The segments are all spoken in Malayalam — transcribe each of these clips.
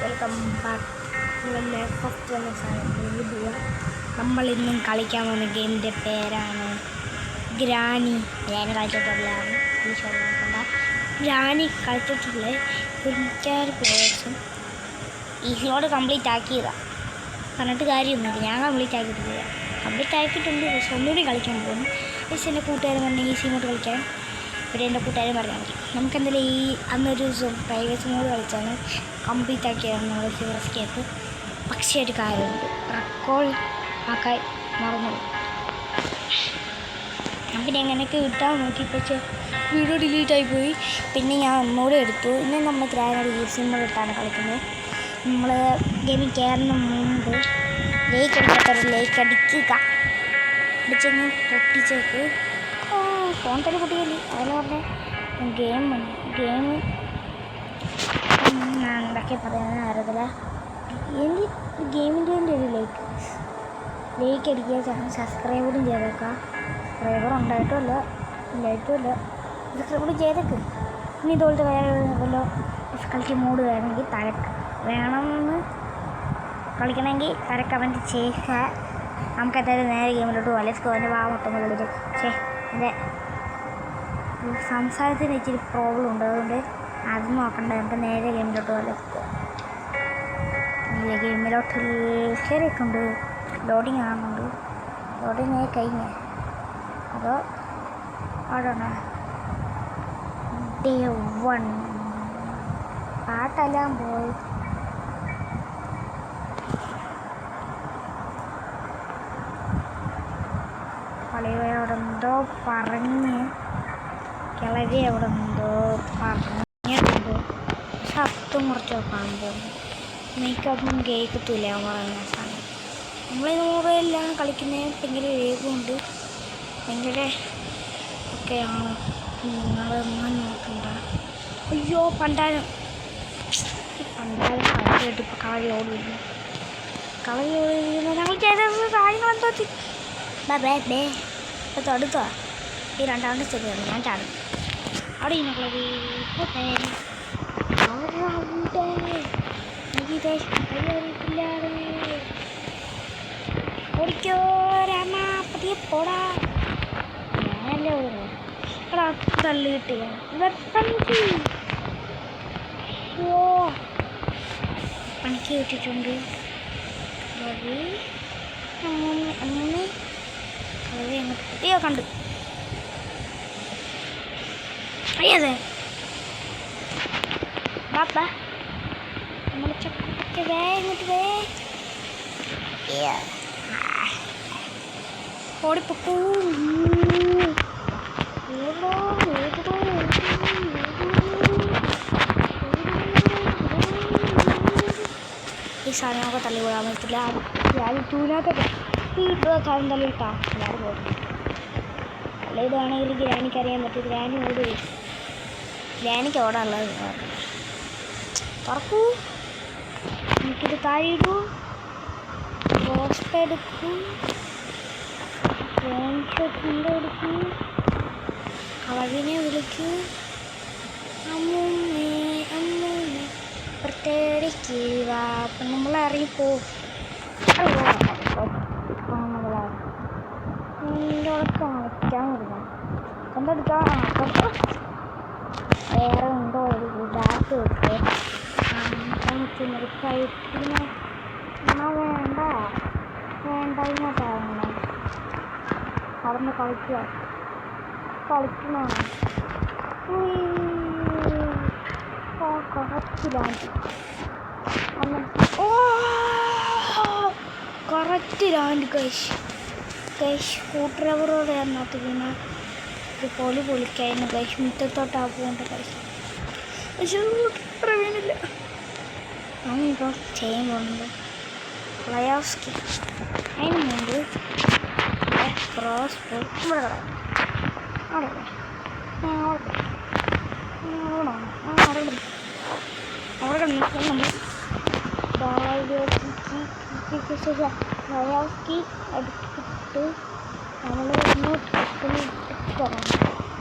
Welcome back. നിങ്ങളുടെ ഫസ്റ്റ് വന്ന വീഡിയോ. നമ്മൾ ഇന്നും കളിക്കാൻ പോകുന്ന ഗെയിമിൻ്റെ പേരാണ് ഗ്രാനി. കളിച്ചിട്ടുള്ളതാണ് ഈ ഷോ നോക്കണ്ട. ഗ്രാനി കളിച്ചിട്ടുള്ള ഒരു മിക്കാറ് പ്ലേയേഴ്സും ഈസിയോട് കംപ്ലീറ്റ് ആക്കിയതാണ്. പറഞ്ഞിട്ട് കാര്യമൊന്നുമില്ല, ഞാൻ കംപ്ലീറ്റ് ആക്കിയിട്ടില്ല. കംപ്ലീറ്റ് ആക്കിയിട്ടുണ്ട്, പക്ഷെ ഒന്നുകൂടി കളിക്കാൻ പോകുന്നു. പക്ഷേ എൻ്റെ കൂട്ടുകാരൻ പറഞ്ഞാൽ ഈസി മോഡ് കളിക്കാൻ. ഇവിടെ എൻ്റെ കൂട്ടുകാരൻ പറഞ്ഞാൽ മതി. നമുക്കെന്തായാലും ഈ അന്നൊരു പ്രൈവറ്റ് മോഡ് കളിച്ചാണ് കംപ്ലീറ്റ് ആക്കിയാണ് നമ്മൾ സിവർസ്കേപ്പ്. പക്ഷേ ഒരു കാര്യമുണ്ട്, റെക്കോർഡ് ആക്കാൻ മറന്നു. പിന്നെ എങ്ങനെയൊക്കെ കിട്ടാൻ നോക്കി, പക്ഷേ വീഡിയോ ഡിലീറ്റായി പോയി. പിന്നെ ഞാൻ ഒന്നുകൂടെ എടുത്തു. ഇന്ന് നമ്മൾ ഗ്രാനഡ് ഈസി മോഡ് ഇട്ടാണ് കളിക്കുന്നത്. നമ്മൾ ഗെയിമിൽ കയറുന്ന മുമ്പ് ലേക്ക് അടിക്കാത്തൊരു ലേക്ക് അടിക്കുക, അടിച്ചെങ്കിൽ പൊട്ടിച്ചേക്ക്. ഫോൺ തന്നെ പൊട്ടിക്കല്ലേ, അതല്ല പറഞ്ഞേ. ഗെയിം ഞാൻ എന്തൊക്കെ പറയാൻ അറിയത്തില്ല. എനിക്ക് ഗെയിമിൻ്റെ ഒരു ലേക്ക് അടിക്കുക, സബ്സ്ക്രൈബും ചെയ്തേക്കാം. സബ്സ്ക്രൈബർ ഉണ്ടായിട്ടുമല്ല, ഇല്ലായിട്ടുമല്ല, സബ്സ്ക്രൈബും ചെയ്തേക്ക്. ഇനി ഇതുപോലത്തെ വേറെ വല്ലോ കളിച്ച് മൂഡ് വേണമെങ്കിൽ വേണമെന്ന് കളിക്കണമെങ്കിൽ കമൻറ്റ് ചെയ്യുക. നമുക്ക് എന്തായാലും നേരെ ഗെയിമിലോട്ട് പോകാം. Let's go. എൻ്റെ മൊത്തം വിളിച്ചു. എൻ്റെ സംസാരത്തിന് ഇച്ചിരി പ്രോബ്ലം ഉണ്ട്, അതുകൊണ്ട് അത് നോക്കണ്ട. നമുക്ക് നേരെ ഗെയിമിലോട്ട് പോകാം. Let's go. ഗെയിമിലോട്ട് കയറിയിട്ടുണ്ട്. ലോഡിങ് ആകുന്നുണ്ട്. ലോഡിങ് ആയി കഴിഞ്ഞ് അതോ അവിടെയാണ് Day 1 പാട്ടെല്ലാം പോയി. കളിയോടെ എന്തോ പറഞ്ഞ് കിളവി അവിടെ എന്തോ പറഞ്ഞിട്ടുണ്ട്. ശബ്ദം കുറച്ച് കാണുമ്പോൾ മേക്കപ്പും കേൾക്കത്തില്ല പറയുന്ന സാധനം. നമ്മളിത് മൊബൈലിലാണ് കളിക്കുന്നത്. ഭയങ്കര വേഗമുണ്ട്, ഭയങ്കര ഒക്കെയാണ്. നിങ്ങളൊന്നും നോക്കണ്ട. അയ്യോ പണ്ടാരം കളിച്ചിട്ട് ഇപ്പോൾ കളി ഓടില്ല. ഞങ്ങൾ ചെയ്ത കാര്യങ്ങളെന്തോ ഇപ്പോൾ തൊടുക്കുക. ഈ രണ്ടാമത്തെ സ്റ്റെപ്പ് ഞാൻ ചാടും. അവിടെ ഇന്നകളി ഓടിക്കോ രാമ, പതിയെ പോടാ. ഞാനല്ലേ ഓടുന്നു. എടാ തള്ളി കിട്ടിയ പണിക്ക് കിട്ടിയിട്ടുണ്ട്. അങ്ങനെ അയ്യോ കണ്ടു. അയ്യതെ ബാപ്പാ നമ്മൾ ചക്ക ഇങ്ങോട്ട് ഓടിപ്പൊക്കൂ. ഈ സാധനമൊക്കെ തള്ളി പോകാൻ പറ്റില്ല. ഞാൻ തൂനാത്തൊക്കെ കാര്യം തള്ളിയിട്ടാ ഞാൻ പോകും. അല്ല ഇതാണെങ്കിൽ ഗ്രാനിക്ക് അറിയാൻ പറ്റും. ഗ്രാനി ഓടി, ഗ്രാനിക്ക് ഓടാനുള്ളത് തുറക്കൂ. എനിക്കിത് താഴെയിടൂ. പോസ്റ്റ് എടുക്കും, എടുക്കും, കളവിനെ വിളിക്കൂ. അമ്മൂമ്മേ അമ്മൂമ്മേ പ്രത്യേകിക്കുക. അപ്പം നമ്മളറിയിപ്പോൾ കളിക്കാൻ കൊടുക്കണം. എന്തെടുക്കാം വേറെ ഉണ്ടോ ഒരു ബാറ്റ് വെക്ക്. കഴിപ്പിനെ വേണ്ട ഇങ്ങോട്ടാണ് അവിടെ കളിക്കണോ. കറക്റ്റ് ലാൻഡ് കൈഷ് കൂട്ടുറവറോടെ അതിനകത്ത് പിന്നെ ഇത് പൊളിക്കായിരുന്നു കൈഷ്. മുറ്റത്തോട്ടാ പോകേണ്ട കൈഷ്, പക്ഷെ വീണില്ല. ഞാനിപ്പോൾ ചെയ്യാൻ പോകുന്നത് പ്ലയോസ്കി. അതിന് മുമ്പ് ക്രോസ് ഇവിടെ അവിടെ നിൽക്കാൻ നമ്മൾ പ്ലയോസ്കി എടുത്തിട്ട് നമ്മൾ ഇങ്ങോട്ട് പോകണം.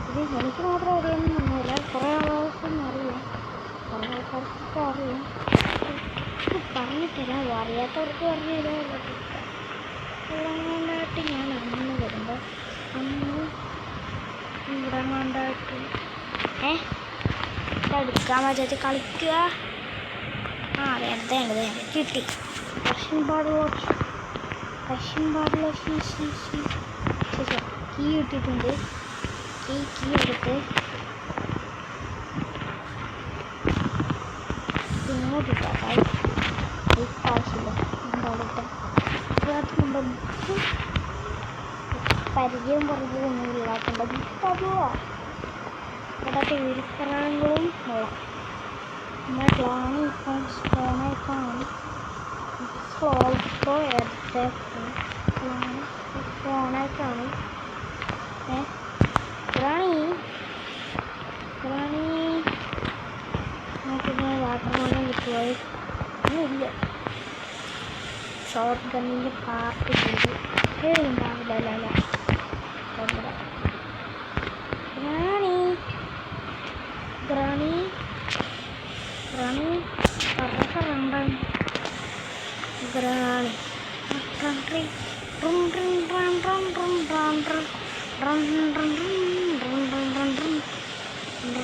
ഇത് എനിക്ക് മാത്രം അറിയാമെന്നൊന്നുമില്ല, കുറേ ആൾക്കാർക്കൊന്നും അറിയാം. കുറേ ആൾക്കാർ അറിയാത്തവർക്ക് അറിയാം, പറഞ്ഞു തരാം, അറിയാത്തവർക്ക് പറഞ്ഞു തരാം. ഇവിടെ കൊണ്ടായിട്ട് ഞാൻ അന്ന് വരുമ്പോൾ അന്ന് ഇവിടെ കൊണ്ടായിട്ട് ഇതെടുക്കാൻ പറ്റാത്ത കളിക്കുക. ആ അതെ അതെ കിട്ടി. റഷ്യൻ പാടുള്ള കീ ഇട്ടിട്ടുണ്ട്. കീ എടുത്ത് ഇങ്ങോട്ട് ഇട്ടാൽ ആവശ്യമില്ല. പരിചയം പറഞ്ഞതൊന്നും ഇല്ലാത്തത് ഇഷ്ടമോ ഇവിടെ പേരിക്കറങ്ങളും ഉള്ള നമ്മുടെ ക്ലാണ് ഇപ്പം ഫോണായിട്ടാണ് ഇപ്പോൾ എടുത്ത ഫോണായിട്ടാണ്. റാണി നമുക്കിത് വാട്ടർ കൊണ്ടും കിട്ടുപോയി ഒന്നുമില്ല. ഷോർട്ട് ഗണ്ണിൻ്റെ പാർട്ട് ചെയ്ത് ഉണ്ടാവില്ല.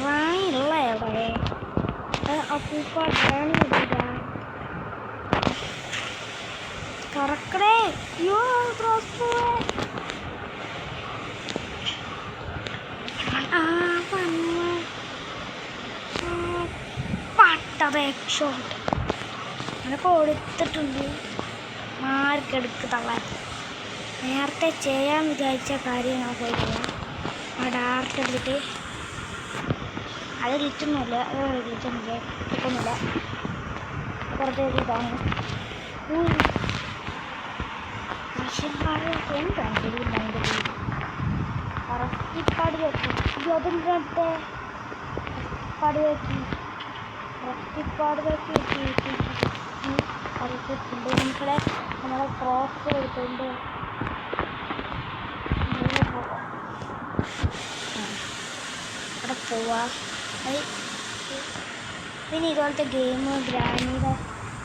റാണിയുള്ള എവിടെ അപ്പൂപ്പ റാണി തുറക്കണേ. യോ ഷോട്ട് അങ്ങനെ കൊടുത്തിട്ടുണ്ട്. മാർക്കെടുക്ക് തള്ളാൻ. നേരത്തെ ചെയ്യാൻ വിചാരിച്ച കാര്യം ഞാൻ പോയി ചെയ്യാം. ആ ഡാർട്ട് എടുത്തിട്ട് അത് ലിറ്റൊന്നുമില്ല, കിട്ടുന്നില്ല. പുറത്തേക്ക് ഇതാണ് റഫ്റ്റിപ്പാട് വെക്കി അതിൻ്റെ പാട് വെക്കി റഫ്റ്റിപ്പാട് വെക്കി കളിച്ചിട്ടുണ്ട്. നിങ്ങളെ നമ്മളെ ക്രോസ് എടുത്തുകൊണ്ട് അവിടെ പോവാ. പിന്നെ ഇതുപോലത്തെ ഗെയിം ഗ്രാമീണ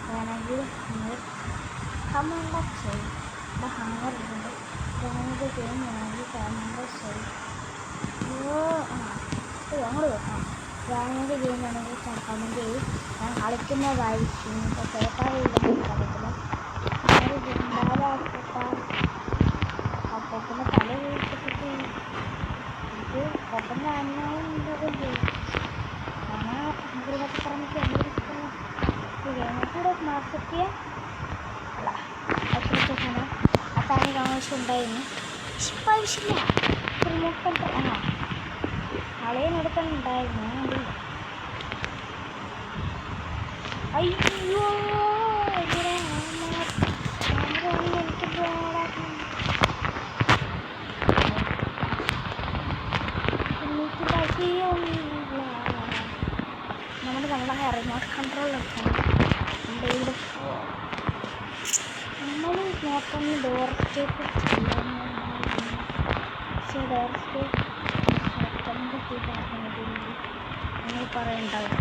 വേണമെങ്കിൽ നമ്മൾ കമൻറ്റ് ചെയ്യും. ഹാങ്ങർ ഇട്ടുണ്ട്. ഗ്രാമീണ ഗെയിം വേണമെങ്കിൽ കമൻറ്റ് ചെയ്യും. അങ്ങോട്ട് വെക്കാം. ഗ്രാമീണ ഗെയിം വേണമെങ്കിൽ കമൻറ്റ് ചെയ്യും. ഞാൻ കളിക്കുന്നതായിരിക്കും. ഇപ്പോൾ കേട്ടാറില്ല കളിക്കില്ല. അപ്പൊക്കിൻ്റെ തല വീഴ്ചപ്പെട്ട് ഇത് പെട്ടെന്ന് അന്നാവും ഉണ്ടാകുകയും ചെയ്യും. കാരണം നമുക്കിതൊക്കെ പറഞ്ഞിട്ട് കൂടെ മാർക്കെത്തിയ അല്ല അച്ഛനെ അത്താണിക്ക് ആവശ്യം ഉണ്ടായിരുന്നു. ഇപ്പം ആവശ്യമില്ല. റിമോട്ട് അളയിനെടുക്കാനുണ്ടായിരുന്നു. അയ്യോ നമ്മളെ റിമോട്ട് കൺട്രോൾ എടുക്കണം. നമ്മൾ നോക്കുന്ന ഡോർ സ്റ്റേപ്പ് നിങ്ങൾ പറയണ്ടാവും.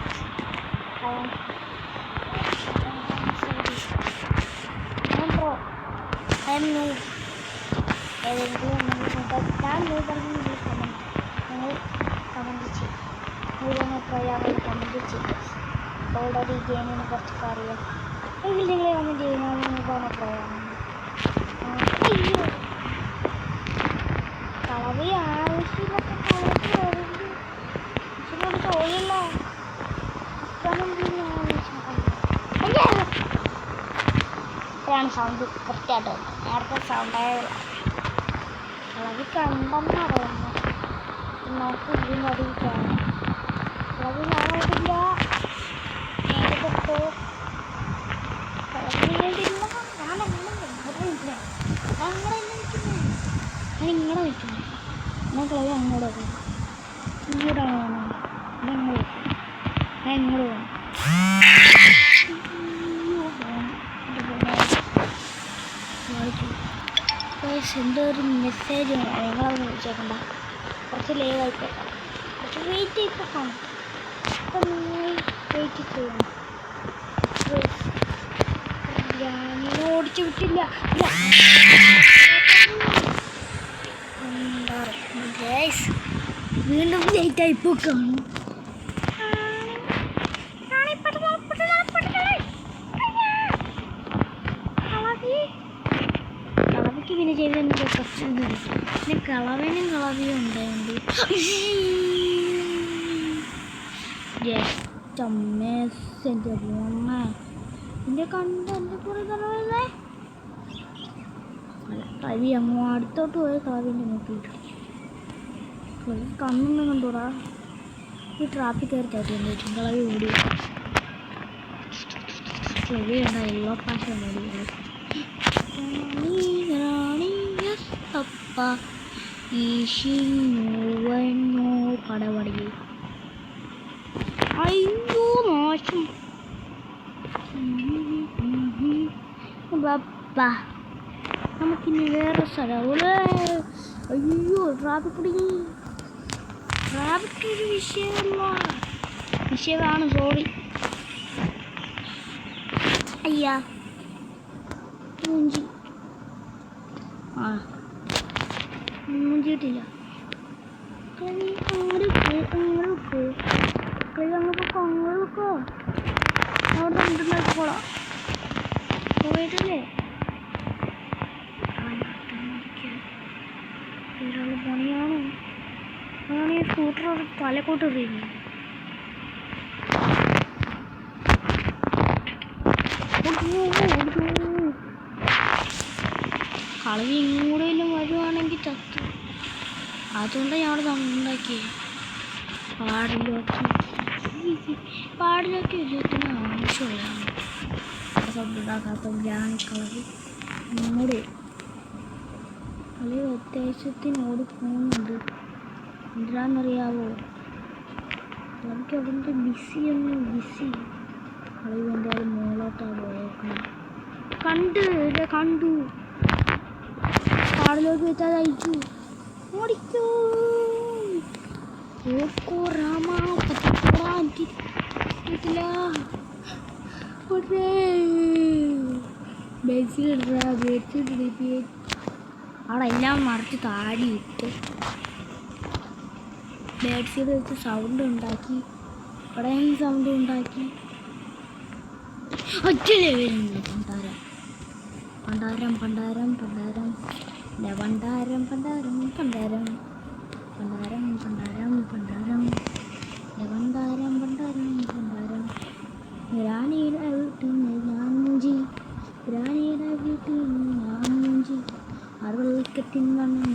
ഏതെങ്കിലും ഞാൻ നിങ്ങൾ കമൻറ്റ് ചെയ്യും. പ്രയാണം കമൻറ്റ് ചെയ്യും. ഓൾറെഡി ഗെയിമിനെ കുറച്ചൊക്കെ അറിയാം എങ്കിൽ നിങ്ങൾ കമൻറ്റ് ചെയ്യുന്ന നിങ്ങൾക്കാണ് പ്രയാണം. അയ്യോ കളവി ആവശ്യമില്ലാത്ത കളവി ചോദില്ല. ഇത്രയാണ് സൗണ്ട് കൃത്യമായിട്ട് വന്നത്. നേരത്തെ സൗണ്ടായ കളവി കണ്ടെന്ന് പറയുന്നു. നോക്കി ഇതിന് അറിയിക്കാണ് കളവി ഞാനില്ല. നേരിട്ടോ കളവി വേണ്ടിയില്ല. ഞാൻ ഇങ്ങനെ നിൽക്കുന്നു. ഞാൻ കളവി അങ്ങോട്ട് പോകും. ഇങ്ങോട്ടാണ് വേണം. ഞാൻ ഇങ്ങോട്ട് പോകണം. എന്തോ ഒരു മെസ്സേജ് നിങ്ങളൊന്ന് വിളിച്ചേക്കണ്ട. കുറച്ച് ലേവായിപ്പോയി. കുറച്ച് വെയിറ്റ് ചെയ്യിപ്പോൾ കാണും. അപ്പം നിങ്ങൾ വെയിറ്റ് മാറ്റി ചെയ്യണം. ഗ്രാനിനെ ഓടിച്ചു വിട്ടില്ല. വീണ്ടും ലേറ്റായി പോക്കാണ്. കളവിക്ക് പിന്നെ ചെയ്തെനിക്ക് പ്രശ്നമൊന്നുമില്ല. പിന്നെ കളവനും കളവിയും ഉണ്ടായത് എൻ്റെ പോണ എൻ്റെ കണ്ട് എൻ്റെ കൂടെ കളവല്ലേ കളവി അങ്ങോ അടുത്തോട്ട് പോയ കളവിൻ്റെ നോക്കിയിട്ട് കണ്ണൊന്നും കണ്ടൂടാ. ഈ ട്രാഫിക് കയറി ചാറ്റിയുണ്ട് കളവി ഓടി ചെവിയുണ്ട എല്ലോ പാഷ പടപടി. അയ്യോ മോശം. നമുക്കിനി വേറെ സ്ഥലം. അയ്യോ ട്രാഫിക് കുടുങ്ങി. ട്രാഫിക് ഒരു വിഷയമാണ്. സോറി. അയ്യാ മൂഞ്ചി. മൂഞ്ചിയിട്ടില്ല. അങ്ങോട്ടോ അവിടെ ഉണ്ടെന്നോളാം പോയിട്ടല്ലേ പണിയാണ്. അതാണ് ഈ സ്കൂട്ടർ തലക്കോട്ട് എറിയുന്നത്. കളവി ഇങ്ങോട്ടെങ്കിലും വരുവാണെങ്കിൽ ചത്തു. അതുകൊണ്ടാണ് ഞാൻ അവിടെ ഉണ്ടാക്കിയത്. പാടിലൊക്കെ വിജയത്തിന് ആവശ്യമുള്ളതാണ്. ഉണ്ടാക്കാത്ത ഗ്രാനി കളവി ഇങ്ങോട്ട് കളി അത്യാവശ്യത്തിനോട് പോകുന്നുണ്ട്. എന്തിനാണെന്നറിയാവോ? കളവിക്ക് അവിടെ ബിസി കളി എന്തായാലും മുകളോട്ടാണ് പോയേക്കണം. കണ്ടു കാടിലേക്ക് വെച്ചാൽ അയച്ചു. ഓടിക്കോ രാമാ പറ്റില്ല. അവിടെ എല്ലാം മറിച്ച് താടി ഇട്ട് ബേഡ്സീഡ് വെച്ച് സൗണ്ട് ഉണ്ടാക്കി. ഇവിടെയും സൗണ്ട് ഉണ്ടാക്കി. ഒറ്റല്ലേ വരുന്നു പണ്ടാരം പണ്ടാരം പണ്ടാരം പണ്ടാരം പണ്ടാരം പണ്ടാരം പണ്ടാരം പണ്ടാരം പണ്ടാരം പണ്ടാരം പണ്ടാരം പണ്ടാരം പണ്ടാരം ഗ്രാനിയുടെ വീട്ടിൽ ഞാൻ മൂഞ്ചി. ഗ്രാനിയുടെ വീട്ടിൽ ഞാൻ മൂഞ്ചി. 60 വിക്കറ്റിൻ വന്നു.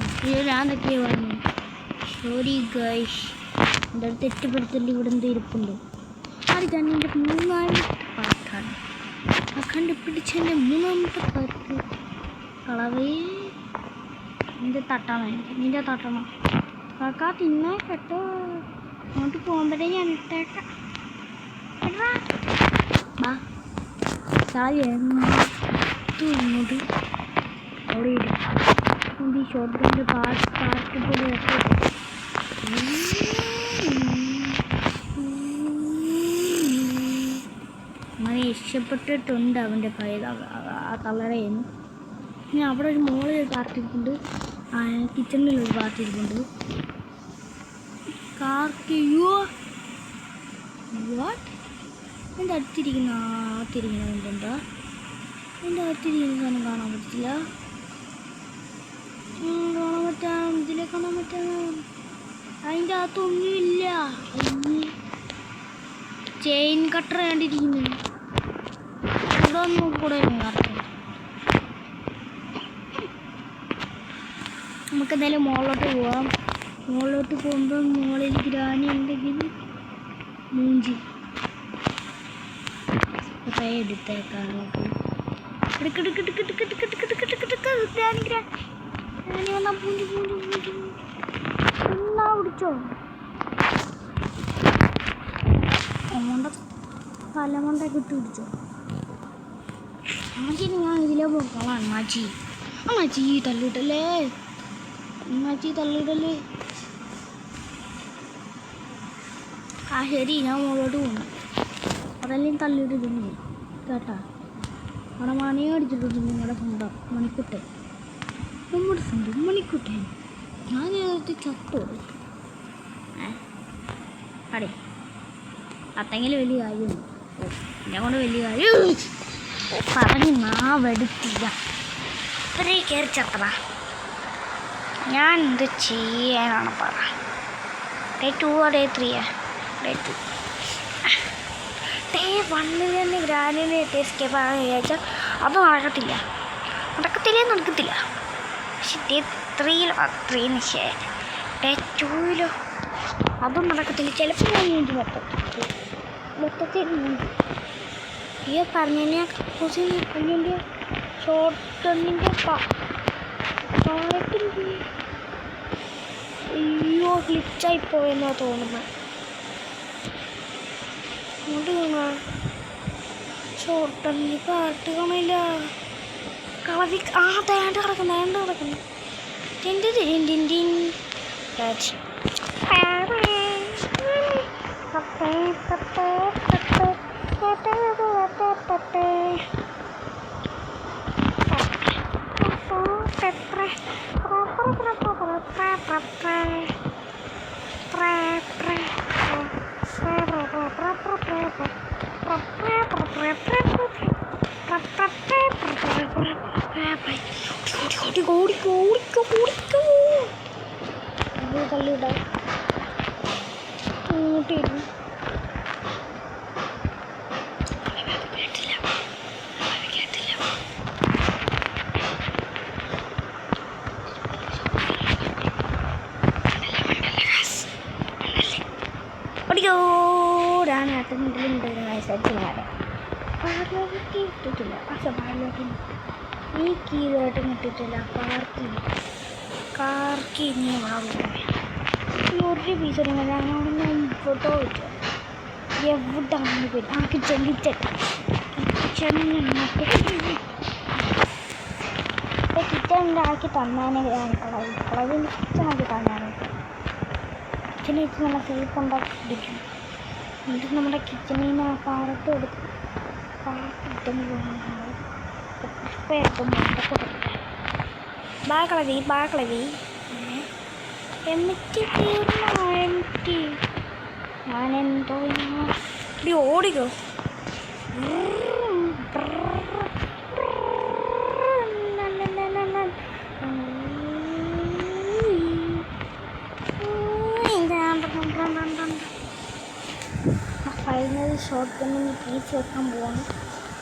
ഞാനൊക്കെ വന്നു. Sorry guys. എൻ്റെ അടുത്ത് തെറ്റുപെടുത്തൽ ഇവിടെ എന്ത് ഇരിപ്പുണ്ട്. അത് ഞാൻ എൻ്റെ 3ാമത്തെ പാർട്ടാണ്. ആ കണ്ടുപിടിച്ചെൻ്റെ 3ാമത്തെ പാർട്ട്. കളവേ നിൻ്റെ തട്ടണം. നിൻ്റെ തട്ടണം കാക്കാ തിന്നാ കേട്ടോ. അങ്ങോട്ട് പോകുമ്പോഴേ ഞാൻ ഇട്ടേക്കാം. ബാ കളവി ഇങ്ങോട്ട് അവിടെ ഇടും. ഈ ഷോർട്ട് ഗണ്ണിൻ്റെ പാർട്ട് പോലെ അങ്ങനെ ഇഷ്ടപ്പെട്ടിട്ടുണ്ട് അവൻ്റെ കയ്യിൽ ആ കളറേന്ന്. പിന്നെ അവിടെ ഒരു മോളിൽ പാർട്ടിരിപ്പുണ്ട്. കിച്ചണിലൊരു പാർട്ടിരിപ്പുണ്ട്. കാർക്കിയോ വാട്ട് എൻ്റെ അടുത്തിരിക്കുന്നുണ്ടോ? എൻ്റെ അടുത്തിരിക്കുന്ന സാധനം കാണാൻ പറ്റില്ല. കാണാൻ പറ്റാം. ഇതിലെ കാണാൻ പറ്റാം. അതിൻ്റെ അകത്തൊന്നുമില്ല. ചെയിൻ കട്ടർ കണ്ടിരിക്കുന്നു. ഇവിടെ ഒന്നും കൂടെ നമുക്ക് എന്തായാലും മുകളിലോട്ട് പോവാം. മുകളിലോട്ട് പോകുമ്പോൾ മുകളിൽ ഗ്രാനി ഉണ്ടെങ്കിൽ മൂഞ്ചി എടുത്തേക്കാം. പിടിച്ചോ തലമണ്ടൊക്കെ ഇട്ട് പിടിച്ചോ. അമ്മച്ചി ഞാൻ ഇതിലേ പോകാം. അമ്മച്ചി തള്ളിയിട്ടല്ലേ. ശരി ഞാൻ മുകളിലോട്ട് പോകണം. തള്ളിയിട്ട് തിന്നു കേട്ടാ. അവിടെ മണിയടിച്ചിട്ടുണ്ട് നിങ്ങളുടെ സ്വന്തം മണിക്കുട്ടൻ, നമ്മുടെ സ്വന്തം മണിക്കുട്ടൻ. ഞാൻ നേരത്തെ ചത്തു അടേ അത്തെങ്കിലും വലിയ കാര്യമൊന്നും എന്നെ കൊണ്ട് വലിയ കാര്യം പറഞ്ഞ് നാവെടുത്തില്ല. ഇവരെ കയറി ചത്ര ഞാൻ എന്ത് ചെയ്യാനാണ് പറ. ഡേ 2 ഡേ 3 ഡേ 2 ഡേ 1 തന്നെ ഗ്രാനിനെ എസ്കേപ്പ് ആകാൻ വിചാരിച്ചാൽ അത് നടക്കത്തില്ല. പക്ഷെ ഡേ 3 ശേഷം ഡേ 2 അതും നടക്കത്തില്ല. ചിലപ്പോൾ ഞാൻ നീന്തി മൊത്തത്തിൽ നീന്തി ഈ പറഞ്ഞ കപ്പൂസിൻ്റെ ഷോർട്ടണിൻ്റെ അയ്യോ ഗ്ലിച്ചായി പോയെന്നാ തോന്നുന്നത്. അങ്ങോട്ട് കാണാ ഷോർട്ടണിൻ്റെ പാട്ട് കാണില്ല. കളവി തേണ്ട കിടക്കുന്നു തള്ളിയിടാം ഇങ്ങോട്ടിരുന്നു. പാർലോക്ക് ഇട്ടിട്ടില്ല. പക്ഷെ പാർലോക്ക് ഈ കീതായിട്ട് കിട്ടിയിട്ടില്ല. കാർക്കി ഇനി ഒരു പീസ് ഞങ്ങളോട് ഞാൻ ഫോട്ടോ വെച്ചു. എവിടെ പേര് കിച്ചണിട്ട് കിച്ചണിൻ്റെ ആക്കി തന്നാനെ കളവിൻ്റെ കിച്ചണാക്കി തന്നാനെ. കിച്ചണിൽ വെച്ച് നല്ല സേഫ് ഉണ്ടാക്കി പിടിക്കും. എന്നിട്ട് നമ്മുടെ കിച്ചണിൽ നിന്ന് ആ പാറത്ത് എടുത്ത് പാട്ടിട്ടെന്ന് പോകുന്നത് പുഷ്പയെടുക്കും. ബാക്കളവി എമിറ്റി തീർന്നോ? എമിറ്റി ഞാനെന്തോ ഇടി ഓടിക്കോ. ഫൈനൽ ഷോട്ട് ഗണ്ണിന് പീസ് വെക്കാൻ പോവാണ്.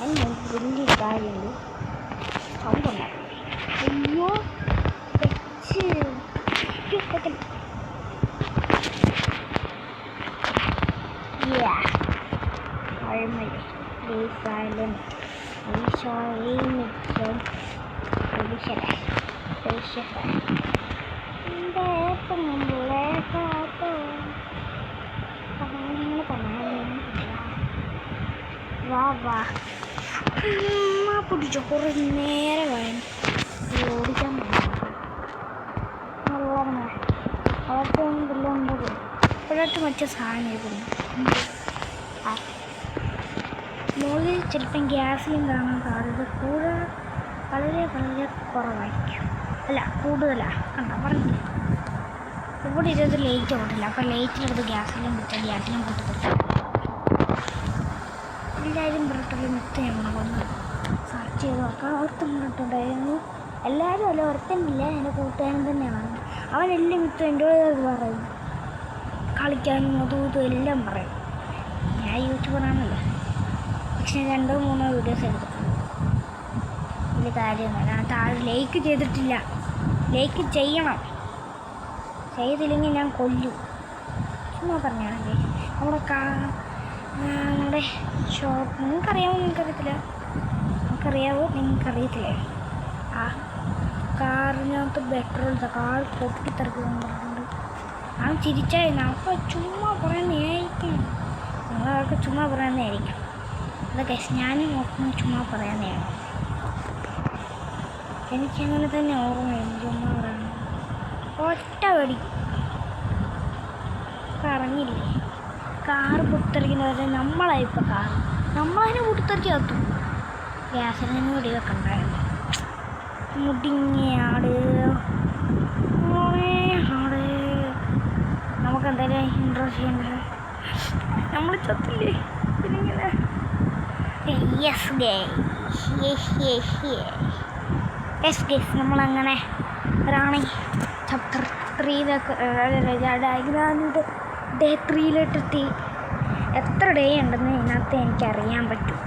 അതിന് വലിയ കാര്യമുണ്ട്. സൗണ്ട് ഉണ്ടാക്കും. അയ്യോ പിടിച്ചോ. കുറേ നേരമായി ഓടിക്കാൻ അവർക്കുണ്ടത് ഇപ്പോഴത്തെ മറ്റേ സാധനം മുകളിൽ ചിലപ്പം ഗ്യാസിലും കാണാൻ സാധ്യത വളരെ കുറവായിരിക്കും. അല്ല കൂടുതലാണ്. കണ്ടോ പറഞ്ഞില്ല. ഇവിടെ ഇരുപത് ലൈറ്റ് ഓട്ടില്ല. അപ്പോൾ ലൈറ്റിലെടുത്ത് ഗ്യാസിലും കിട്ടും, ഗ്യാസിലും കൂട്ടത്തില്ല. എല്ലാവരും പറഞ്ഞിട്ടുള്ള മിത്ത് ഞങ്ങളൊന്ന് സെർച്ച് ചെയ്ത് നോക്കാം. ഒരുത്തം പറഞ്ഞിട്ടുണ്ടായിരുന്നു. എല്ലാവരും അല്ല, ഒരുത്തന്നില്ല, എൻ്റെ കൂട്ടുകാരൻ തന്നെയാണ്. അവനെല്ലാം മിത്തും എൻ്റെ പറയും. കളിക്കാനും അതും എല്ലാം പറയും. ഞാൻ യൂട്യൂബറാണല്ലോ. പക്ഷെ 2-3 വീഡിയോസ് എടുത്തിട്ടുണ്ട്. വലിയ കാര്യമൊന്നുമില്ല. ഞാൻ താഴെ ലൈക്ക് ചെയ്തിട്ടില്ല. ലൈക്ക് ചെയ്യണം. ചെയ്തില്ലെങ്കിൽ ഞാൻ കൊല്ലും. ചുമ്മാ പറഞ്ഞാണല്ലേ. നമ്മുടെ ഷോപ്പ് നിങ്ങൾക്കറിയാമോ? നിങ്ങൾക്കറിയത്തില്ലേ? ആ കാറിനകത്ത് പെട്രോൾ കാർ പൊട്ടിത്തെറിക്കുമെന്ന് പറഞ്ഞിട്ടുണ്ട്. ആ ചിരിച്ചായിരുന്നു. അപ്പോൾ ചുമ്മാ പറയുന്നതായിരിക്കും. നിങ്ങളവർക്ക് ചുമ്മാ പറയുന്നതായിരിക്കും. അതൊക്കെ ഞാനും നോക്കുന്ന ചുമ്മാ പറയുന്നതാണ്. എനിക്കങ്ങനെ തന്നെ ഓർമ്മയുണ്ട്. ചുമ്മാ പറയുന്നത് ഒറ്റ വെടി പറഞ്ഞില്ലേ. കാറ് പൊട്ടിത്തെറിക്കുന്നവരെ നമ്മളായിപ്പോൾ കാർ നമ്മളതിനെ കൂട്ടിത്തെറിച്ച് കത്തും. ഗ്യാസിന് വെടി വെക്കണ്ടായിരുന്നു. മുടിങ്ങയാട് ആട്. നമുക്ക് എന്തായാലും ഇൻട്രസ്റ്റ് ചെയ്യണ്ടത്. നമ്മൾ ചത്തില്ലേ പിന്നിങ്ങനെ. യെസ് ഗൈസ് നമ്മളങ്ങനെ റാണി ചാപ്റ്റർ 3 ഡയഗ്രാമിൻ്റെ ഡേ 3 എത്ര ഡേ ഉണ്ടെന്ന് ഇതിനകത്ത് എനിക്കറിയാൻ പറ്റും.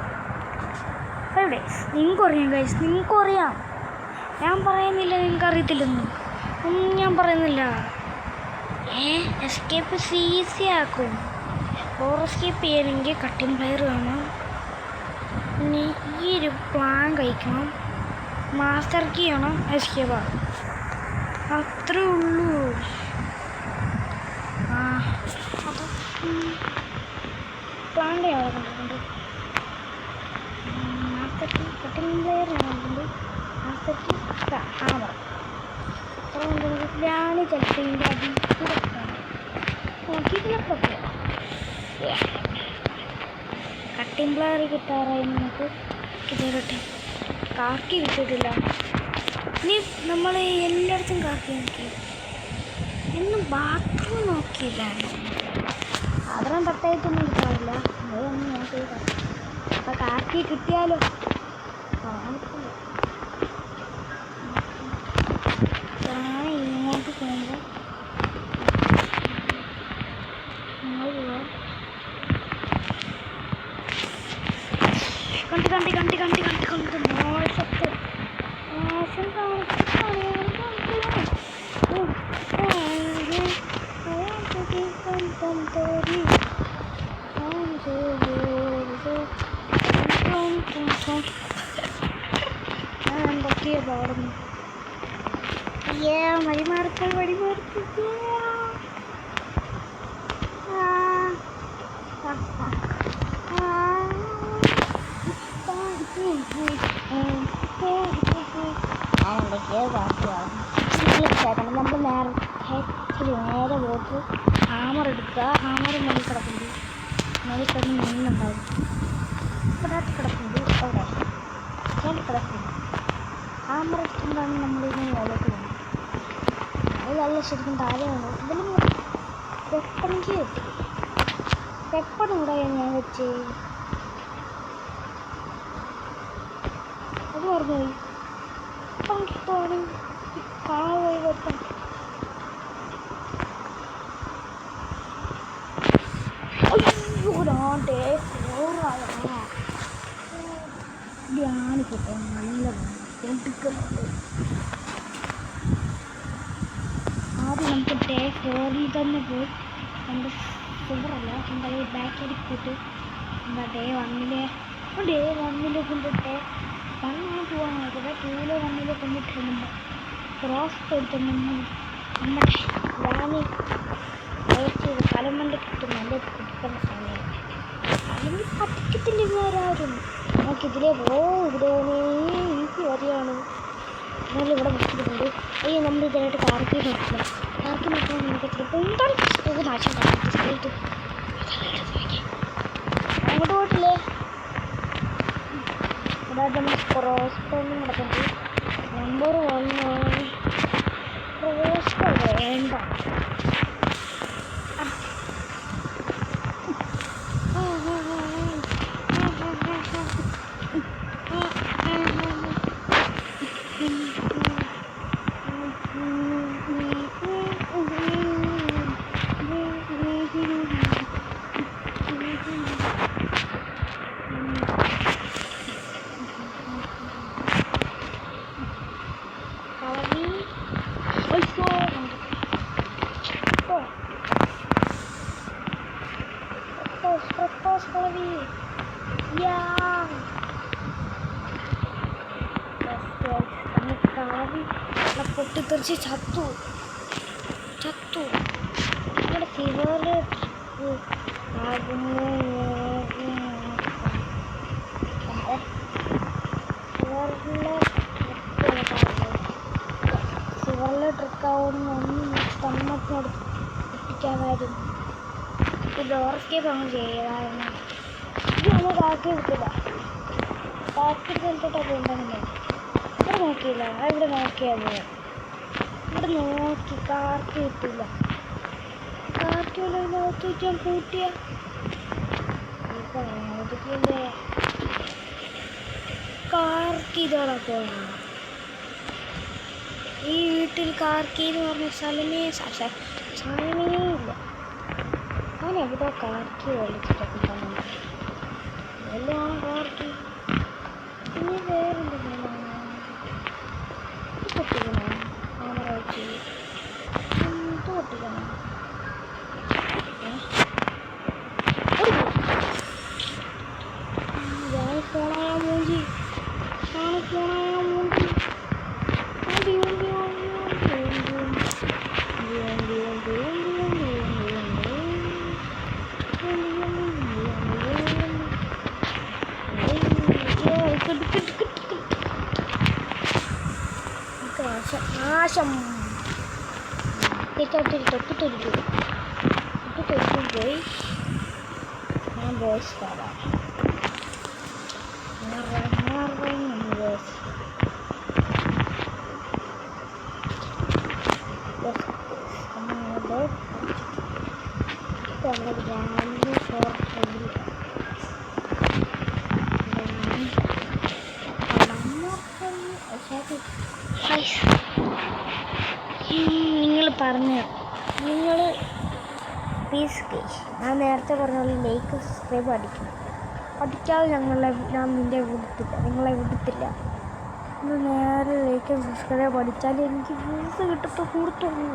5 days. നിങ്ങൾക്കറിയാം ഗൈസ്, നിങ്ങൾക്കറിയാം. ഞാൻ പറയുന്നില്ല നിങ്ങൾക്കറിയത്തില്ലെന്നും ഒന്നും ഞാൻ പറയുന്നില്ല. എസ്കേപ്പ് ഈസി ആക്കും. ഓർ എസ്കേപ്പ് ചെയ്യണമെങ്കിൽ കട്ടിങ് പ്ലെയർ വേണം. പിന്നെ ഈ ഒരു പ്ലാൻ കഴിക്കണം. മാസ്റ്റർ കീ വേണം. എസ്കേപ്പ് ആകും. അത്രേ ഉള്ളൂ. അത് പ്ലാൻ്റെ ആളെ കണ്ടിട്ടുണ്ട്. മാസ്റ്റർ കീ കട്ടിങ് പ്ലെയർ കണ്ടിട്ടുണ്ട്. Master key hammer. ാണ് ചിലപ്പോൾ ഇതിൻ്റെ അതിലൊക്കെ നോക്കിയിട്ടില്ലൊക്കെ. കട്ടിങ് പ്ലെയർ കിട്ടാറായി നമുക്ക് കിട്ടിയിട്ടെ. കാർക്കി കിട്ടിയിട്ടില്ല. ഇനി നമ്മൾ എല്ലായിടത്തും കാർക്കി നോക്കി. എന്നും ബാത്റൂം നോക്കിയില്ല. അത്രയും തട്ടായിട്ടൊന്നും കിട്ടാറില്ല. അതൊന്നും നോക്കിയില്ല. അപ്പം കാർക്കി കിട്ടിയാലോ? ഇങ്ങോട്ട് പോകുമ്പോൾ കണ്ടി മോശത്തെ മോശം ഞാൻ എന്തൊക്കെയാ പാടുന്നു. വഴിമാർക്കൽ നമ്മൾ നേരെ പോയിട്ട് ഹാമർ എടുക്കുക. ഹാമർ മേലിൽ കിടക്കുന്നത് മേലിൽ കിടന്ന് നിന്നുണ്ടാവും. ഇവിടെ കിടക്കുന്നത് അവിടെ മേലിൽ കിടക്കുന്നത് ഹാമർ എടുക്കുമ്പോഴാണ് നമ്മളിങ്ങനെ മേലോട്ട് പോകുന്നത്. അത് ശരിക്കും താഴെയാണ്. ഇതിലും വെപ്പണിക്ക് കിട്ടി. വെപ്പൺ ഇവിടെ ഞാൻ വെച്ച് അത് പറഞ്ഞുപോയി. വെപ്പൺ കിട്ടുവാണെങ്കിൽ പോയി വെപ്പൺ. ധ്യാനം കിട്ടാൻ നല്ല കൊടുക്കുന്നുണ്ട്. ആദ്യം നമുക്ക് ഡേ 4 തന്നെ പോയി എൻ്റെ സുഖറല്ല എന്താ ബാക്കിൽ പോയിട്ട് എന്താ ഡേ 1 കൊണ്ടിട്ട് 1 പോകാനായിട്ട് 2 1 കൊണ്ടിട്ടുണ്ട്. ക്രോസ് കൊടുത്തിട്ടുണ്ട്. നമ്മുടെ റാണി കലമണ്ട കിട്ടും. നല്ല കുടിക്കുന്ന സമയം അതിന് പറ്റിക്കത്തില്ല ഇവരാരും. നമുക്കിതിലേ ഇതിലേ ഈസി വരികയാണ്. എന്നാലും ഇവിടെ വെച്ചിട്ടുണ്ട്. അയ്യോ നമ്മൾ ഇതിനായിട്ട് കാർക്കി നോക്കില്ല. കാർക്കി നോക്കാൻ നമുക്ക് ചിലപ്പോൾ എന്താണ് നാശം കാണിച്ചിട്ട് അങ്ങോട്ട് പോയിട്ടില്ലേ. അതായത് നമ്മൾ ക്രോസ് പോയിന്റ് നടക്കുന്നത്. നമ്പർ 1 ക്രോസ് വേണ്ട. പൊട്ടിത്തെറിച്ച് ചത്തു. നമ്മുടെ സിവറിൽ ട്രിക്കാവുന്ന ഒന്നും തമ്മത്തിനോട് എത്തിക്കാമായിരുന്നു. ഇത് ഡോർ എസ്കേപ്പ് അങ്ങ് ചെയ്യാമായിരുന്നു. നമ്മൾ കാക്കി എടുത്തില്ല. കാക്കി എടുത്തിട്ടൊക്കെ ഉണ്ടെങ്കിൽ ഇവിടെ നോക്കിയില്ല. ഇവിടെ നോക്കിയത് ഇവിടെ നോക്കി കാർക്കി കിട്ടില്ല. കാർക്കി നോക്കി ഞാൻ കൂട്ടിയ കാർക്കി ഇതോടെ പോകണം. ഈ വീട്ടിൽ കാർക്കി എന്ന് പറഞ്ഞ സ്ഥലമേ ഇല്ല. ഞാൻ എവിടെ കാർക്കി വിളിച്ചിട്ടൊക്കെ തന്നെ എല്ലാം കാർക്കി. പിന്നെ വേറെന്തെങ്കിലും പൊട്ടിക്കണം. ക്യാമറ എന്ത് പൊട്ടിക്കണം? ഫോണായ മൂഞ്ചി ഫോണായ മൂഞ്ചി നാശം തൊട്ടിട്ട് പോയി. ഞാൻ ബോയ്സ് പാടാം. നിങ്ങൾ പറഞ്ഞു നിങ്ങൾ പ്ലീസ് ഞാൻ നേരത്തെ പറഞ്ഞ പോലെ ലൈക്ക് സബ്സ്ക്രൈബ് അടിക്കാതെ ഞാൻ നിങ്ങളെ വിടത്തില്ല. നേരെ ലൈക്ക് സബ്സ്ക്രൈബ് അടിച്ചാൽ എനിക്ക് വ്യൂസ് കിട്ടത്തും കൂട്ടത്തുള്ളൂ.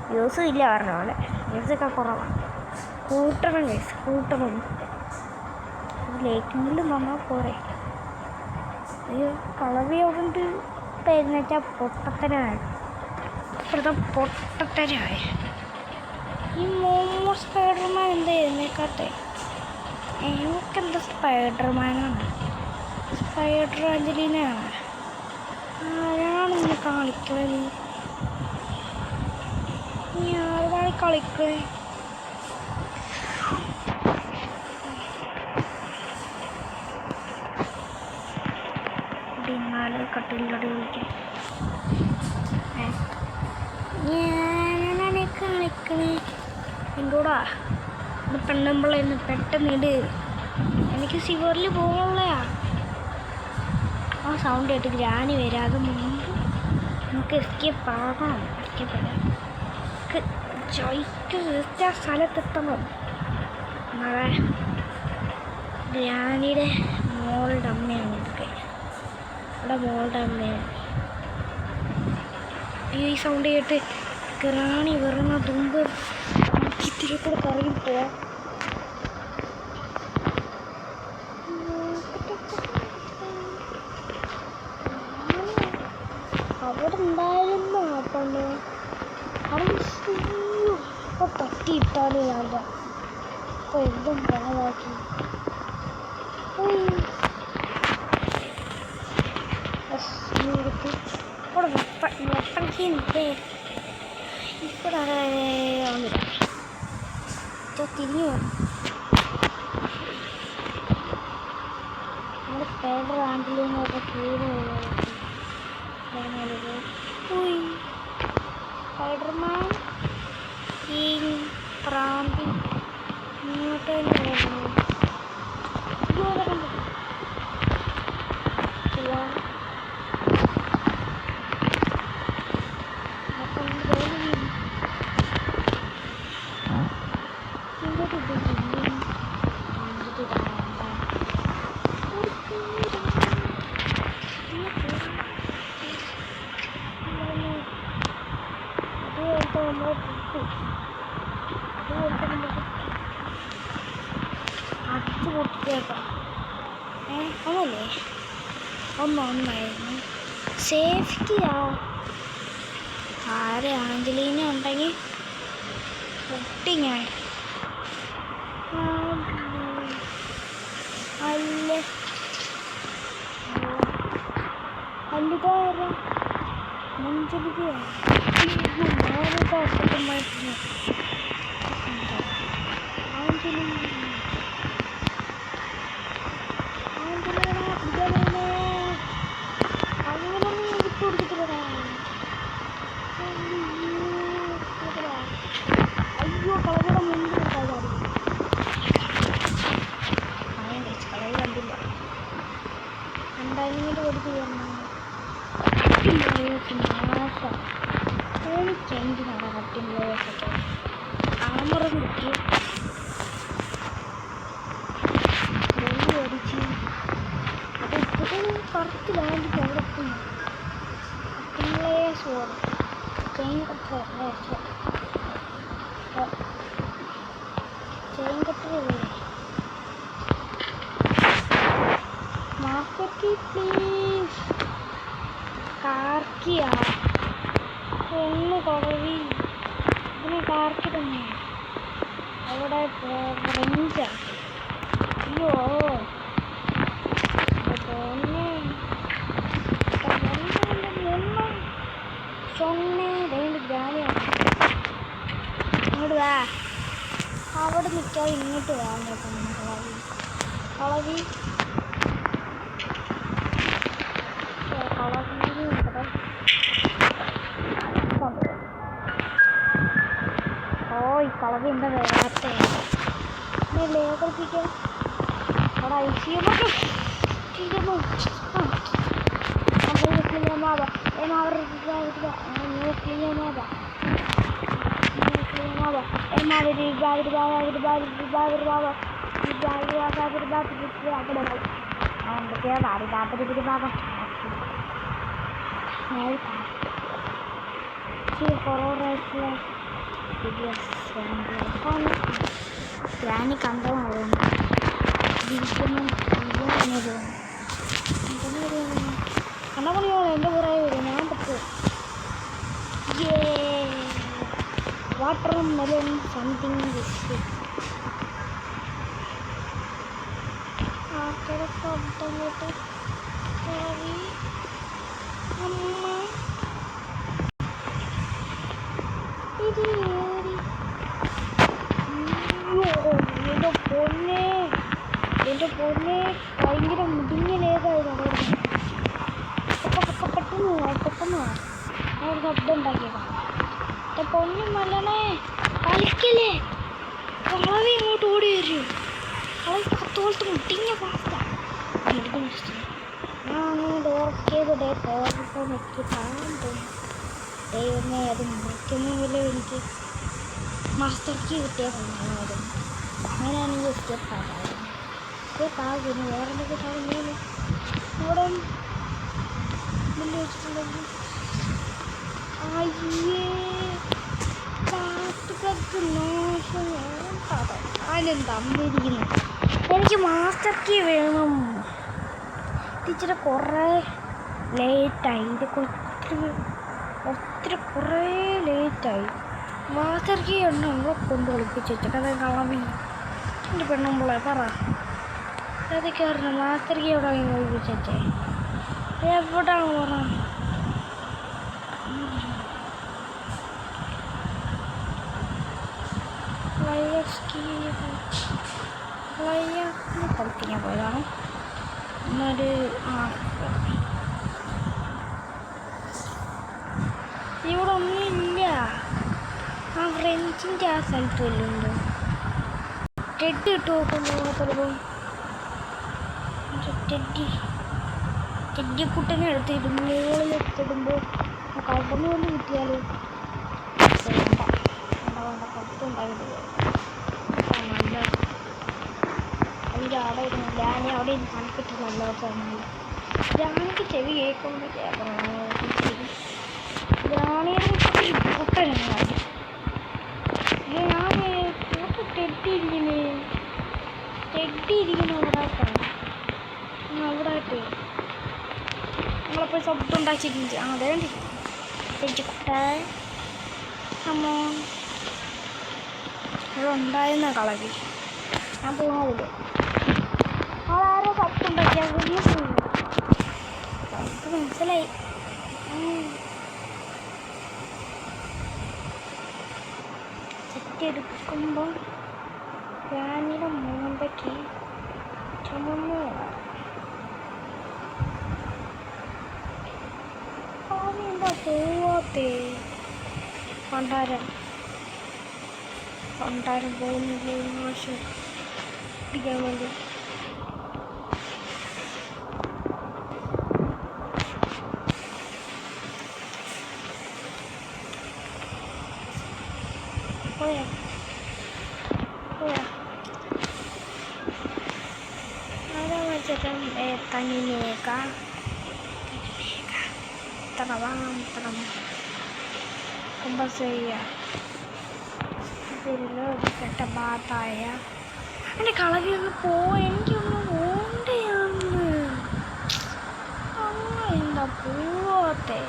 വ്യൂസും ഇല്ല പറഞ്ഞ പോലെ, വ്യൂസൊക്കെ കുറവാണ്. കൂട്ടണം ലൈക്കെങ്കിലും വന്നാൽ പോരെ. അയ്യോ കളവിയോണ്ട് ഇപ്പം എന്നുവെച്ചാൽ പൊട്ടത്തനായി. ഈ മോമോ സ്പൈഡർമാൻ എന്താ എഴുന്നേക്കാട്ടെ? എനിക്കെന്താ സ്പൈഡർമാനാണ്, സ്പൈഡർ അഞ്ജലിനാണ്. ആരാണിന്ന് കളിക്കണത്? നീ ആരാണ് കളിക്കണേ? കട്ടിലടി വിളിക്കാൻ ഞാനാണ് കളിക്കണേ. എന്തോടാ ഇത് പെണ്ണുമ്പിളന്ന് പെട്ടെന്ന് ഇട്. എനിക്ക് സിവറിൽ പോകാനുള്ളയാ. ആ സൗണ്ട് കേട്ട് ഗ്രാനി വരാതെ മുമ്പ് നമുക്ക് എസ്കേപ്പ് ആകണം. ജയിക്ക് സ്ഥലത്തെത്തണം. നമ്മളെ ഗ്രാനിയുടെ മോളുടെ അമ്മയാണ് ഇതൊക്കെ. ഇവിടെ മോളുടെ അമ്മയാണ്. ഈ സൗണ്ട് കേട്ട് ഗ്രാണി വെറുന്ന തുമ്പ് ചിത്തിരി കൂടെ കറങ്ങി പോവാം. അവിടെ ഉണ്ടായിരുന്നു ആ പെണ്ണ്. അപ്പോൾ തട്ടിയിട്ടാണ് ഞാൻ അപ്പോൾ എന്തും പാഴാക്കി. ഇവിടെ വെപ്പണിക്കേ ഇവിടെ തിരിഞ്ഞു നമ്മുടെ പേരുടെ ആണ്ടിലൊക്കെ കീഴ് സ്പൈഡർമാൻ ഈ പ്രാന്തി ഇങ്ങോട്ട് തന്നെ അടിച്ചു പൊട്ടിയേക്കാം. ഒന്നല്ലേ ഒന്നായിരുന്നു സേഫ്റ്റിയാ. ആരെ ആഞ്ചലീന ഉണ്ടെങ്കിൽ പൊട്ടി ഞാൻ. അല്ലേ അല്ലുകാരം മഞ്ചലിക്കുകയാണ്. ചേഞ്ച് നട കട്ടിംഗ് ആമറും കുട്ടി അടിച്ച് അത് ഇപ്പോഴും കറക്റ്റ് ലാൻഡ് പോകത്തും സോറ് ചെയിൻ കട്ടർ മാർക്കറ്റ് പ്ലീസ് കാർക്കിയ ഒന്ന് കുറവി ഇതിനെ കാർക്കി തന്നെ അവിടെ റെഞ്ച അയ്യോ സൊന്നെ രണ്ട് ജാലിയാണ് ഇങ്ങോട്ട് വാ അവിടെ നിൽക്കാതെ ഇങ്ങോട്ട് വാങ്ങ കളവി ഈ കളവി എന്താ വരാത്ത ലേഖിക്കാൻ അവിടെ ഐസിയുമൊക്കെ ഗ്രാനി കണ്ടോ കണ്ണപ്പണിയോളെ എൻ്റെ പുറകെ വരും ഞാൻ പറ്റും വാട്ടർ മെലൺ സംതിങ് ശബ്ദങ്ങോട്ട് അമ്മ ഇത് എൻ്റെ പൊന്നെ ഭയങ്കര മുടിഞ്ഞ ലേതായിരുന്നു പെട്ടെന്ന് ഞാൻ ഒരു ശബ്ദം ഉണ്ടാക്കിയതാണ് എൻ്റെ പൊന്നു മല്ലണേ കളിക്കല്ലേ കളവി ഇങ്ങോട്ട് ഓടി വരും കളവി കത്തോളത്ത് മുട്ടിഞ്ഞ പാസ്ത ഞാൻ അങ്ങനെ ഡോർക്കേത് എനിക്ക് കാണാൻ തോന്നി ദൈവമേ അത് മുറിക്കുന്നെങ്കിലും എനിക്ക് മാസ്റ്റർക്ക് കിട്ടിയ സമയമായിരുന്നു അങ്ങനെയാണെങ്കിൽ സ്റ്റെപ്പാകുന്നു വേറെ എന്തൊക്കെ പറഞ്ഞാൽ ഇവിടെ മുന്നിൽ വെച്ചിട്ടുണ്ടെങ്കിൽ തന്നിരിക്കുന്നു എനിക്ക് മാസ്റ്റർ കീ വേണം ടീച്ചറെ കുറേ ലേറ്റായി ഇത് ഒത്തിരി കുറേ ലേറ്റായി മാസ്റ്റർ കീ ഉണ്ടോ നമ്മളെ കൊണ്ട് കളിപ്പിച്ച് വെച്ചിട്ട് കളവി എൻ്റെ പെണ്ണുമ്പോളെ പറ അതൊക്കെ പറഞ്ഞു മാസ്റ്റർ കീ എവിടെ കളിപ്പിച്ചേ എവിടാണ് പറ കളിക്കാൻ പോയതാണ് എന്നൊരു ഇവിടെ ഒന്നുമില്ല ആ ഫ്രഞ്ചിൻ്റെ ആ സ്ഥലത്ത് വല്ലുണ്ട് ടെഡ് ഇട്ട് നോക്കുന്നു ചിലപ്പോൾ ടെഡിക്കുട്ടനെ എടുത്തിടും മുകളിലെത്തിടുമ്പോൾ കവറിന് കൊണ്ട് കിട്ടിയാലോ വേണ്ട പുറത്തുണ്ടായിരുന്നു നല്ല അതിൻ്റെ അവിടെ ഇരുന്നു ഞാനീ അവിടെ ഇരുന്ന് കണക്കിട്ട് നല്ല പറഞ്ഞില്ല ഞാനെനിക്ക് ചെവി കേൾക്കുമ്പോൾ ഞാനീ കുട്ടനാണ് ഞാൻ ടെഡിയിരിക്കുന്നു അവിടെ ആയിട്ട് നമ്മളപ്പോൾ ശബ്ദം ഉണ്ടാക്കിയിട്ടുണ്ട് അതെ ടെഡിക്കുട്ട അമ്മോ ഇവിടെ ഉണ്ടായിരുന്ന കളവി ഞാൻ പോകുന്നില്ല ആളാരോ ശബ്ദം ഉണ്ടാക്കിയാൽ നമുക്ക് മനസ്സിലായി എടുക്കുമ്പോൾ ഞാനിടെ മൂമ്പയ്ക്ക് ചുമന്നു എന്താ പോവാത്തേ പണ്ടാരം പോകുന്നില്ല മോശം പിടിക്കാൻ വേണ്ടി Instagram Tanineka terawang kumbasaya ഇതില് കെട്ട ബാത്തായ എൻ്റെ കളവിയൊക്കെ എനിക്കൊന്ന് പോണ്ടയാന്ന് എന്താ പോവാത്തെ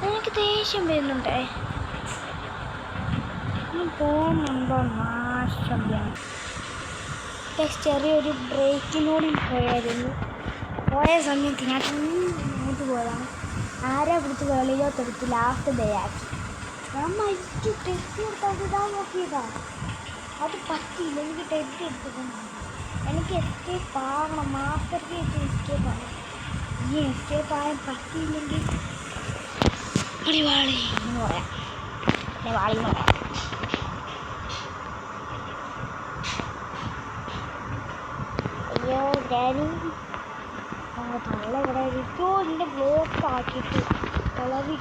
എനിക്ക് ദേഷ്യം വരുന്നുണ്ടേ പോകുന്നുണ്ടോ നാശം ചെറിയൊരു ബ്രേക്കിനോടും പോയ സമയത്ത് ഞാൻ അങ്ങോട്ട് പോയതാണ് ആരെ പിടിച്ച് വെളിയിലോട്ടെടുത്ത് ലാസ്റ്റ് ഡേ ആക്കി ഞാൻ മരിച്ചു ടെസ്റ്റ് എടുത്താൽ ഇതാ നോക്കിയതാ അത് പറ്റിയില്ല എനിക്ക് ടെസ്റ്റ് എടുത്തിട്ടുണ്ട് എനിക്ക് എസ്കേപ്പ് ആവണം മാസ്റ്റർ കേസ് എസ്കേപ്പ് ആവണം ഈ എസ്കേപ്പ് ആയാൻ പറ്റിയില്ലെങ്കിൽ വാളി എന്ന് പറയാം വാളി എന്ന് പറയാം അയ്യോ ഡാഡി തള്ള ഇവിടെ ഇട്ടോ എൻ്റെ ബ്ലോക്ക് ആക്കിയിട്ട് കളവി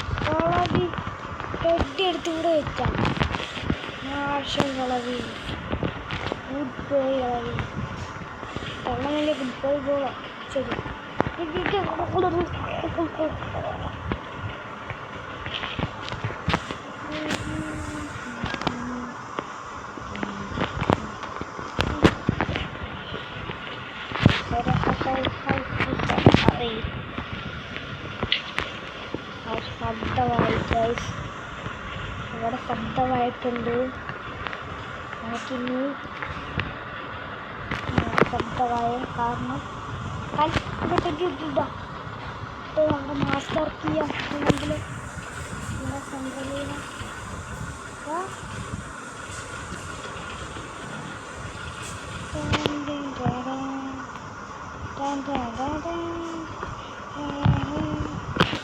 ഹെഡ് എടുത്ത് ഇവിടെ വെച്ചാൽ നാശം കളവി ഗുഡ് ബോയ് കളവി തള്ളനല്ലേ ഗുഡ് ബോയ് ബോളാ ശരി ഇവിടെ ശബ്ദമായിട്ടുണ്ട് നമുക്കിനി ശബ്ദമായ കാരണം നമ്മുടെ മാസ്റ്റർ കീ ആണെങ്കിൽ ഇവിടെ സെൻട്രലിൽ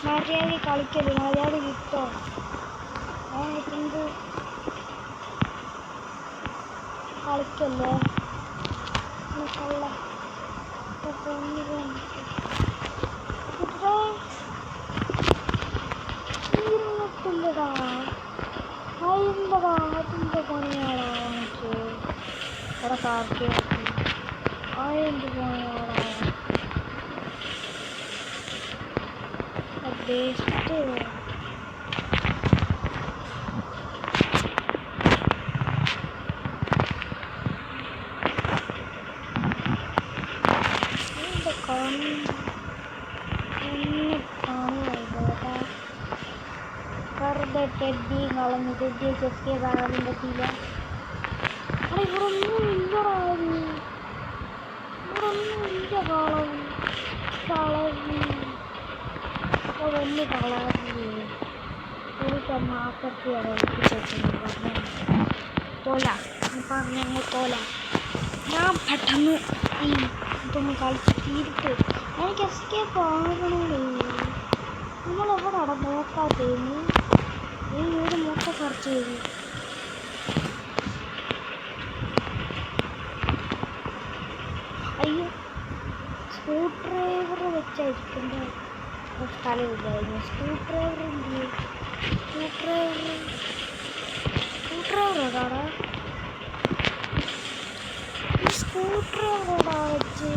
മര്യാദ കളിക്കല് മര്യാദ കിട്ടോ കളിക്കല്ലേ കള്ള തീർന്നിട്ടില്ലടാ അതിൻ്റെ പണിയാടാ എനിക്ക് ഇവിടെ കാർക്കി അതിൻ്റെ പണിയാടാ ബെസ്റ്റ് വെറുതെ ടെഡി കളഞ്ഞു ടെഡിയെ ചെസ്കേ കാണാൻ പറ്റിയില്ല ഇവിടെ ഒന്നും ഇല്ലടാ ഇവിടെ ഒന്നും ഇല്ല കളവി വലിയ കളവി ഒരു മാക്കത്തിയാണ് തോല പറഞ്ഞ തോല ഞാൻ പെട്ടെന്ന് ഇതൊന്ന് കളിച്ച് തീരിട്ട് എനിക്ക് എസ്കേപ്പ് ആകണമേ നമ്മളെവിടെ അവിടെ നോക്കാത്തേന്ന് ഈ വീട് മൊത്തം സെർച്ച് ചെയ്തു അയ്യോ സ്ക്രൂ ഡ്രൈവർ വെച്ചായിരിക്കേണ്ട സ്ഥലമില്ലായിരുന്നു സ്ക്രൂ ഡ്രൈവറോടാ സ്ക്രൂ ഡ്രൈവറോടാ വെച്ച്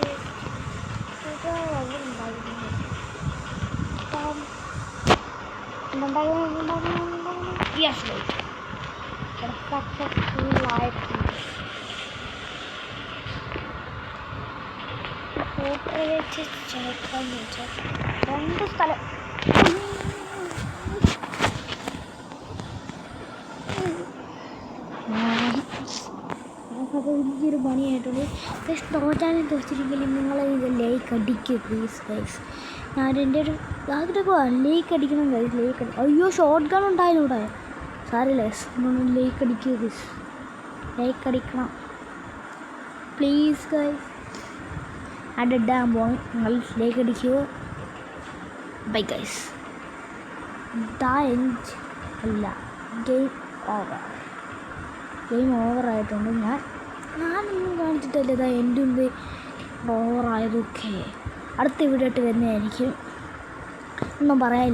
യെസ് സക്സസ്ഫുള്ളായിട്ടുണ്ട് ഫോട്ടോ വെച്ച് ചേർക്കാന്ന് വെച്ചാൽ രണ്ട് സ്ഥലം അപ്പോൾ വലിയൊരു പണിയായിട്ടുണ്ട് തോറ്റാനും തോച്ചിരിക്കലും നിങ്ങൾ ഇത് ലൈക്ക് അടിക്കുക പ്ലീസ് ഗൈസ് ഞാൻ എൻ്റെ ഒരു ആഗ്രഹമാണ് ലൈക്ക് അടിക്കണം ഗൈസ് ലൈക്ക് അയ്യോ ഷോർട്ട് ഗൺ ഉണ്ടായിരുന്നു ഇവിടെ സാറില്ലേ ലൈക്ക് അടിക്കുക ഗൈസ് ലൈക്ക് അടിക്കണം പ്ലീസ് ഗൈസ് അടിടാൻ പോകാൻ നിങ്ങൾ ലൈക്ക് അടിക്കുക ബൈ ഗൈസ് ദ എൻഡ് അല്ല ഗെയിം ഓവറായിട്ടുണ്ട് ഞാനൊന്നും കാണിച്ചിട്ടില്ല ഇതാ എൻ്റെ മുമ്പ് ഓവറായതൊക്കെ അടുത്ത വീഡിയോ ആയിട്ട് വരുന്നതായിരിക്കും ഒന്നും പറയാനില്ല.